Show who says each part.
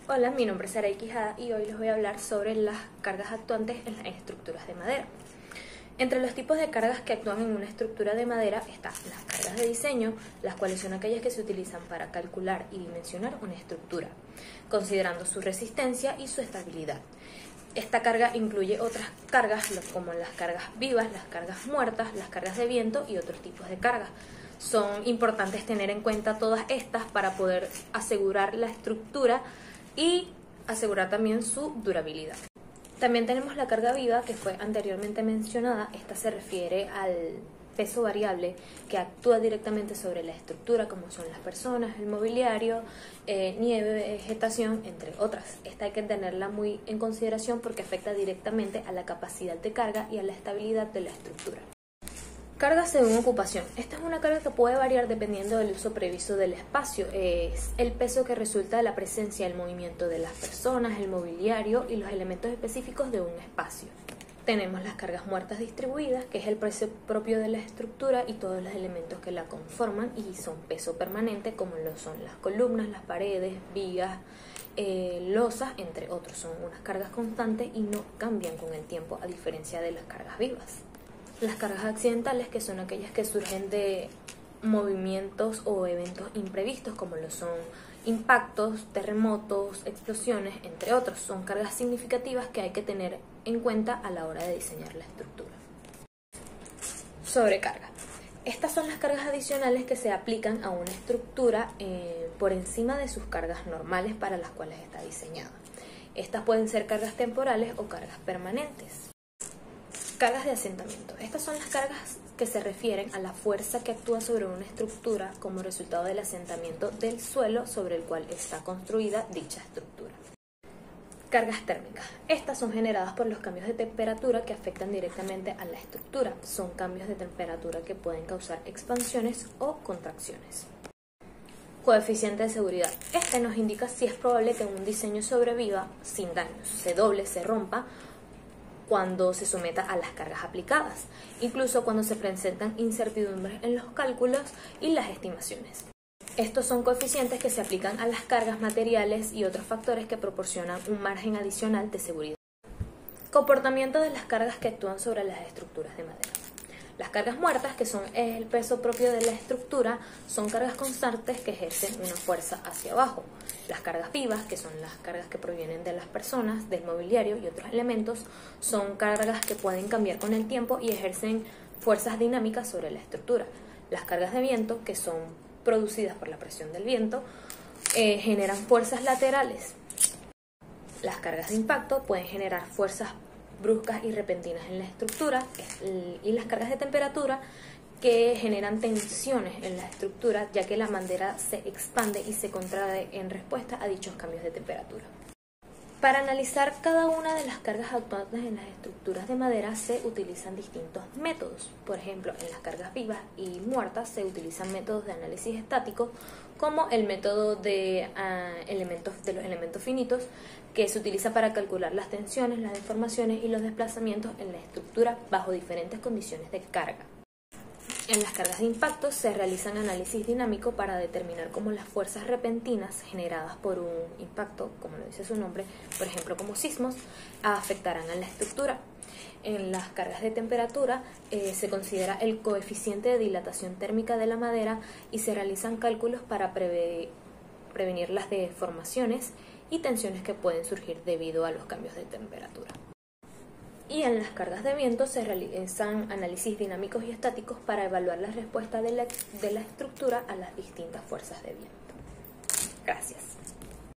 Speaker 1: Hola, mi nombre es Saray Quijada y hoy les voy a hablar sobre las cargas actuantes en las estructuras de madera. Entre los tipos de cargas que actúan en una estructura de madera están las cargas de diseño, las cuales son aquellas que se utilizan para calcular y dimensionar una estructura, considerando su resistencia y su estabilidad. Esta carga incluye otras cargas como las cargas vivas, las cargas muertas, las cargas de viento y otros tipos de cargas. Son importantes tener en cuenta todas estas para poder asegurar la estructura y asegurar también su durabilidad. También tenemos la carga viva, que fue anteriormente mencionada. Esta se refiere al peso variable que actúa directamente sobre la estructura, como son las personas, el mobiliario, nieve, vegetación, entre otras. Esta hay que tenerla muy en consideración porque afecta directamente a la capacidad de carga y a la estabilidad de la estructura. Carga según ocupación. Esta es una carga que puede variar dependiendo del uso previsto del espacio. Es el peso que resulta de la presencia del movimiento de las personas, el mobiliario y los elementos específicos de un espacio. Tenemos las cargas muertas distribuidas, que es el peso propio de la estructura y todos los elementos que la conforman y son peso permanente, como lo son las columnas, las paredes, vigas, losas, entre otros. Son unas cargas constantes y no cambian con el tiempo, a diferencia de las cargas vivas. Las cargas accidentales, que son aquellas que surgen de movimientos o eventos imprevistos, como lo son impactos, terremotos, explosiones, entre otros. Son cargas significativas que hay que tener en cuenta a la hora de diseñar la estructura. Sobrecarga. Estas son las cargas adicionales que se aplican a una estructura por encima de sus cargas normales para las cuales está diseñada. Estas pueden ser cargas temporales o cargas permanentes. Cargas de asentamiento. Estas son las cargas que se refieren a la fuerza que actúa sobre una estructura como resultado del asentamiento del suelo sobre el cual está construida dicha estructura. Cargas térmicas. Estas son generadas por los cambios de temperatura que afectan directamente a la estructura. Son cambios de temperatura que pueden causar expansiones o contracciones. Coeficiente de seguridad. Este nos indica si es probable que un diseño sobreviva sin daños, se doble, se rompa, cuando se someta a las cargas aplicadas, incluso cuando se presentan incertidumbres en los cálculos y las estimaciones. Estos son coeficientes que se aplican a las cargas materiales y otros factores que proporcionan un margen adicional de seguridad. Comportamiento de las cargas que actúan sobre las estructuras de madera. Las cargas muertas, que son el peso propio de la estructura, son cargas constantes que ejercen una fuerza hacia abajo. Las cargas vivas, que son las cargas que provienen de las personas, del mobiliario y otros elementos, son cargas que pueden cambiar con el tiempo y ejercen fuerzas dinámicas sobre la estructura. Las cargas de viento, que son producidas por la presión del viento, generan fuerzas laterales. Las cargas de impacto pueden generar fuerzas bruscas y repentinas en la estructura, y las cargas de temperatura, que generan tensiones en la estructura, ya que la madera se expande y se contrae en respuesta a dichos cambios de temperatura. Para analizar cada una de las cargas actuantes en las estructuras de madera se utilizan distintos métodos. Por ejemplo, en las cargas vivas y muertas se utilizan métodos de análisis estático, como el método de los elementos finitos, que se utiliza para calcular las tensiones, las deformaciones y los desplazamientos en la estructura bajo diferentes condiciones de carga. En las cargas de impacto se realizan análisis dinámico para determinar cómo las fuerzas repentinas generadas por un impacto, como lo dice su nombre, por ejemplo como sismos, afectarán a la estructura. En las cargas de temperatura se considera el coeficiente de dilatación térmica de la madera y se realizan cálculos para prevenir las deformaciones y tensiones que pueden surgir debido a los cambios de temperatura. Y en las cargas de viento se realizan análisis dinámicos y estáticos para evaluar la respuesta de la estructura a las distintas fuerzas de viento. Gracias.